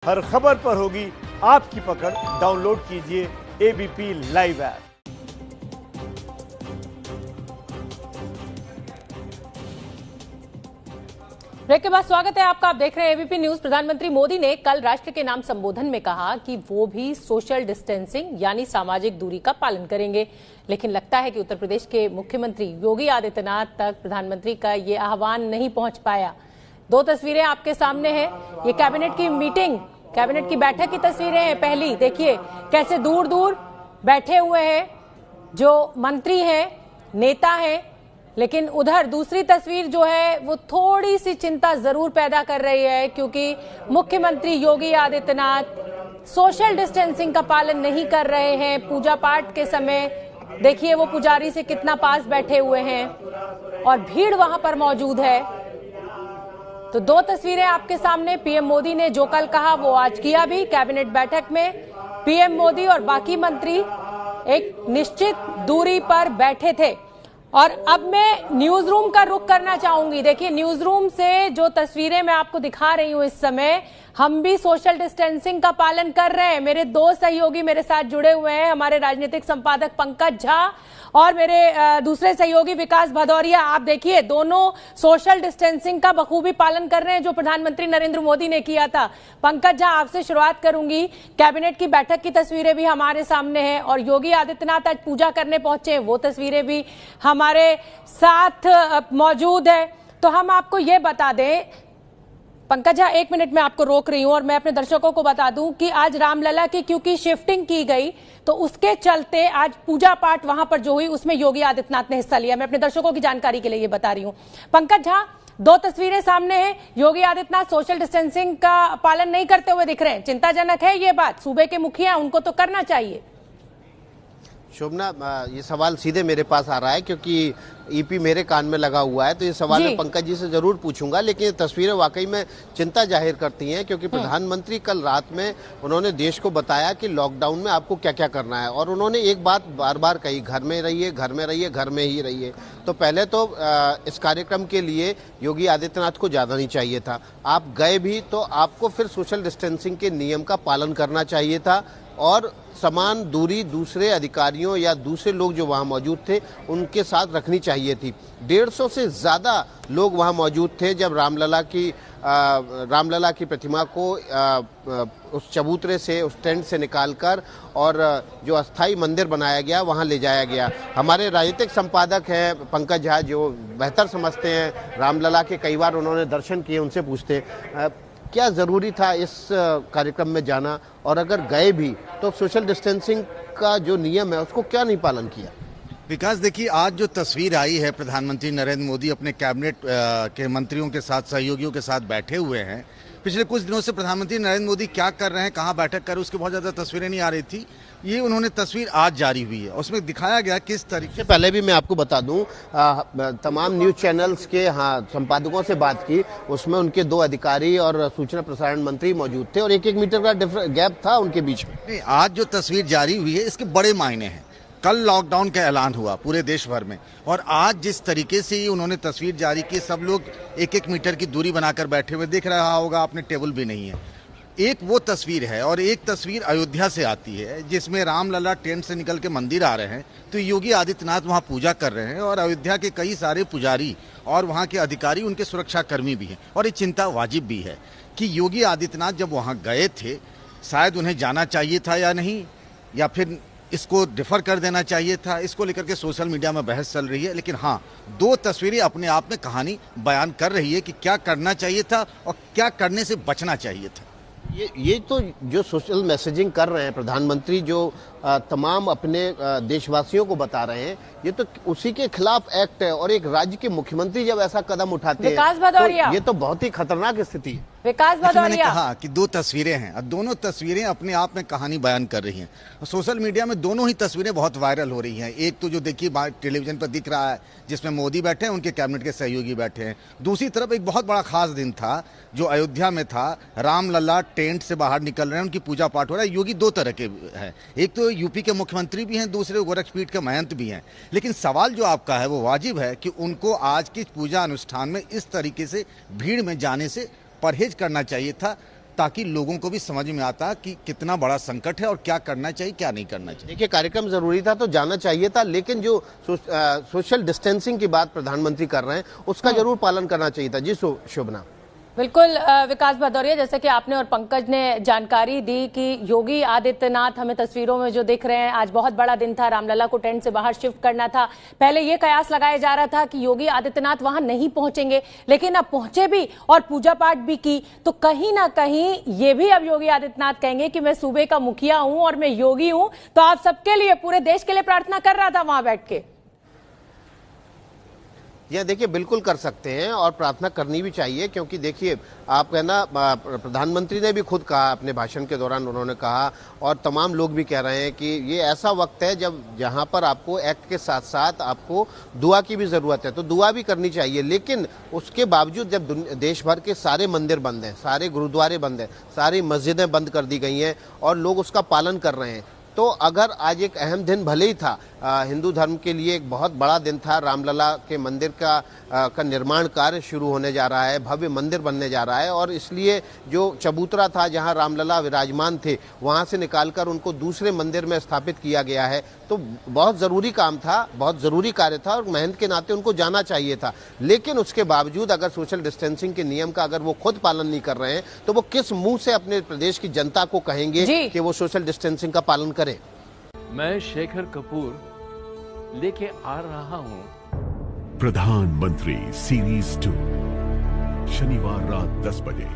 हर खबर पर होगी आपकी पकड़। डाउनलोड कीजिए एबीपी लाइव ऐप। ब्रेक के बाद स्वागत है आपका। आप देख रहे हैं एबीपी न्यूज। प्रधानमंत्री मोदी ने कल राष्ट्र के नाम संबोधन में कहा कि वो भी सोशल डिस्टेंसिंग यानी सामाजिक दूरी का पालन करेंगे, लेकिन लगता है कि उत्तर प्रदेश के मुख्यमंत्री योगी आदित्यनाथ तक प्रधानमंत्री का ये आह्वान नहीं पहुंच पाया। दो तस्वीरें आपके सामने हैं। ये कैबिनेट की मीटिंग, कैबिनेट की बैठक की तस्वीरें हैं। पहली देखिए कैसे दूर दूर बैठे हुए हैं जो मंत्री हैं, नेता हैं, लेकिन उधर दूसरी तस्वीर जो है वो थोड़ी सी चिंता जरूर पैदा कर रही है, क्योंकि मुख्यमंत्री योगी आदित्यनाथ सोशल डिस्टेंसिंग का पालन नहीं कर रहे हैं। पूजा पाठ के समय देखिए वो पुजारी से कितना पास बैठे हुए हैं और भीड़ वहां पर मौजूद है। तो दो तस्वीरें आपके सामने। पीएम मोदी ने जो कल कहा वो आज किया भी। कैबिनेट बैठक में पीएम मोदी और बाकी मंत्री एक निश्चित दूरी पर बैठे थे। और अब मैं न्यूज रूम का रुख करना चाहूंगी। देखिए न्यूज रूम से जो तस्वीरें मैं आपको दिखा रही हूं इस समय, हम भी सोशल डिस्टेंसिंग का पालन कर रहे हैं। मेरे दो सहयोगी मेरे साथ जुड़े हुए हैं, हमारे राजनीतिक संपादक पंकज झा और मेरे दूसरे सहयोगी विकास भदौरिया। आप देखिए दोनों सोशल डिस्टेंसिंग का बखूबी पालन कर रहे हैं जो प्रधानमंत्री नरेंद्र मोदी ने किया था। पंकज झा, आपसे शुरुआत करूंगी। कैबिनेट की बैठक की तस्वीरें भी हमारे सामने हैं और योगी आदित्यनाथ आज पूजा करने पहुंचे, वो तस्वीरें भी हमारे साथ मौजूद है। तो हम आपको ये बता दें, पंकज झा एक मिनट में आपको रोक रही हूं और मैं अपने दर्शकों को बता दूं कि आज रामलला की क्योंकि शिफ्टिंग की गई तो उसके चलते आज पूजा पाठ वहां पर जो हुई उसमें योगी आदित्यनाथ ने हिस्सा लिया। मैं अपने दर्शकों की जानकारी के लिए ये बता रही हूं। पंकज झा, दो तस्वीरें सामने हैं। योगी आदित्यनाथ सोशल डिस्टेंसिंग का पालन नहीं करते हुए दिख रहे हैं। चिंताजनक है ये बात। सूबे के मुखिया, उनको तो करना चाहिए। शोभना, ये सवाल सीधे मेरे पास आ रहा है क्योंकि ईपी मेरे कान में लगा हुआ है, तो ये सवाल मैं पंकज जी से जरूर पूछूंगा। लेकिन ये तस्वीरें वाकई में चिंता जाहिर करती हैं क्योंकि प्रधानमंत्री कल रात में उन्होंने देश को बताया कि लॉकडाउन में आपको क्या क्या करना है, और उन्होंने एक बात बार बार कही, घर में रहिए, घर में रहिए, घर में ही रहिए। तो पहले तो इस कार्यक्रम के लिए योगी आदित्यनाथ को जाना नहीं चाहिए था। आप गए भी तो आपको फिर सोशल डिस्टेंसिंग के नियम का पालन करना चाहिए था और समान दूरी दूसरे अधिकारियों या दूसरे लोग जो वहां मौजूद थे उनके साथ रखनी चाहिए थी। 150 से ज्यादा लोग वहां मौजूद थे जब रामलला की प्रतिमा को उस चबूतरे से, उस टेंट से निकालकर और जो अस्थाई मंदिर बनाया गया वहां ले जाया गया। हमारे राजनीतिक संपादक हैं पंकज झा जो बेहतर समझते हैं रामलला के, कई बार उन्होंने दर्शन किए, उनसे पूछते हैं क्या जरूरी था इस कार्यक्रम में जाना, और अगर गए भी तो सोशल डिस्टेंसिंग का जो नियम है उसको क्या नहीं पालन किया। विकास, देखिए आज जो तस्वीर आई है, प्रधानमंत्री नरेंद्र मोदी अपने कैबिनेट के मंत्रियों के साथ, सहयोगियों के साथ बैठे हुए हैं। पिछले कुछ दिनों से प्रधानमंत्री नरेंद्र मोदी क्या कर रहे हैं, कहाँ बैठक कर रहे हैं, उसकी बहुत ज़्यादा तस्वीरें नहीं आ रही थी। ये उन्होंने तस्वीर आज जारी हुई है, उसमें दिखाया गया किस तरीके से। पहले भी मैं आपको बता दूं, तमाम न्यूज चैनल्स के संपादकों से बात की, उसमें उनके दो अधिकारी और सूचना प्रसारण मंत्री मौजूद थे और 1-1 मीटर का गैप था उनके बीच में। नहीं, आज जो तस्वीर जारी हुई है इसके बड़े मायने हैं। कल लॉकडाउन का ऐलान हुआ पूरे देश भर में और आज जिस तरीके से ही उन्होंने तस्वीर जारी की, सब लोग 1-1 मीटर की दूरी बनाकर बैठे हुए दिख रहा होगा, अपने टेबल भी नहीं है। एक वो तस्वीर है और एक तस्वीर अयोध्या से आती है जिसमें रामलला टेंट से निकल के मंदिर आ रहे हैं, तो योगी आदित्यनाथ वहां पूजा कर रहे हैं और अयोध्या के कई सारे पुजारी और वहां के अधिकारी, उनके सुरक्षा कर्मी भी हैं। और ये चिंता वाजिब भी है कि योगी आदित्यनाथ जब वहां गए थे, शायद उन्हें जाना चाहिए था या नहीं, या फिर इसको डिफर कर देना चाहिए था। इसको लेकर के सोशल मीडिया में बहस चल रही है, लेकिन हाँ, दो तस्वीरें अपने आप में कहानी बयान कर रही है कि क्या करना चाहिए था और क्या करने से बचना चाहिए था। ये तो जो सोशल मैसेजिंग कर रहे हैं प्रधानमंत्री, जो तमाम अपने देशवासियों को बता रहे हैं, ये तो उसी के खिलाफ एक्ट है। और एक राज्य के मुख्यमंत्री जब ऐसा कदम उठाते हैं तो ये तो बहुत ही खतरनाक स्थिति है। विकास भदौरिया, मैंने कहा कि दो तस्वीरें हैं और दोनों तस्वीरें अपने आप में कहानी बयान कर रही हैं। सोशल मीडिया में दोनों ही तस्वीरें बहुत वायरल हो रही हैं। एक तो जो देखिए टेलीविजन पर दिख रहा है जिसमें मोदी बैठे हैं, उनके कैबिनेट के सहयोगी बैठे हैं। दूसरी तरफ एक बहुत बड़ा खास दिन था जो अयोध्या में था, रामलला टेंट से बाहर निकल रहे हैं, उनकी पूजा पाठ हो रहा है। योगी दो तरह के हैं, एक तो यूपी के मुख्यमंत्री भी हैं, दूसरे गोरखपीठ के महंत भी हैं। लेकिन सवाल जो आपका है वो वाजिब है कि उनको आज की पूजा अनुष्ठान में इस तरीके से भीड़ में जाने से परहेज करना चाहिए था। ताकि लोगों को भी समझ में आता कि कितना बड़ा संकट है और क्या करना चाहिए क्या नहीं करना चाहिए। देखिए, कार्यक्रम जरूरी था तो जाना चाहिए था, लेकिन जो सोशल डिस्टेंसिंग की बात प्रधानमंत्री कर रहे हैं उसका जरूर पालन करना चाहिए था। जी शोभना। बिल्कुल विकास भदौरिया, जैसे कि आपने और पंकज ने जानकारी दी कि योगी आदित्यनाथ हमें तस्वीरों में जो दिख रहे हैं, आज बहुत बड़ा दिन था, रामलला को टेंट से बाहर शिफ्ट करना था। पहले ये कयास लगाया जा रहा था कि योगी आदित्यनाथ वहां नहीं पहुंचेंगे, लेकिन अब पहुंचे भी और पूजा पाठ भी की, तो कहीं ना कहीं ये भी अब योगी आदित्यनाथ कहेंगे कि मैं सूबे का मुखिया हूं और मैं योगी हूं, तो आप सबके लिए, पूरे देश के लिए प्रार्थना कर रहा था वहां बैठ के। यह देखिए, बिल्कुल कर सकते हैं और प्रार्थना करनी भी चाहिए, क्योंकि देखिए आप कहना, प्रधानमंत्री ने भी खुद कहा अपने भाषण के दौरान, उन्होंने कहा और तमाम लोग भी कह रहे हैं कि ये ऐसा वक्त है जब जहां पर आपको एक्ट के साथ साथ आपको दुआ की भी जरूरत है, तो दुआ भी करनी चाहिए। लेकिन उसके बावजूद जब देश भर के सारे मंदिर बंद हैं, सारे गुरुद्वारे बंद हैं, सारी मस्जिदें बंद कर दी गई हैं और लोग उसका पालन कर रहे हैं, तो अगर आज एक अहम दिन भले ही था, हिंदू धर्म के लिए एक बहुत बड़ा दिन था, रामलला के मंदिर का निर्माण कार्य शुरू होने जा रहा है, भव्य मंदिर बनने जा रहा है, और इसलिए जो चबूतरा था जहां रामलला विराजमान थे वहां से निकालकर उनको दूसरे मंदिर में स्थापित किया गया है। तो बहुत ज़रूरी काम था, बहुत ज़रूरी कार्य था और मेहनत के नाते उनको जाना चाहिए था। लेकिन उसके बावजूद अगर सोशल डिस्टेंसिंग के नियम का अगर वो खुद पालन नहीं कर रहे हैं, तो वो किस मुंह से अपने प्रदेश की जनता को कहेंगे कि वो सोशल डिस्टेंसिंग का पालन करें। मैं शेखर कपूर लेके आ रहा हूं प्रधानमंत्री सीरीज 2 शनिवार रात 10 बजे।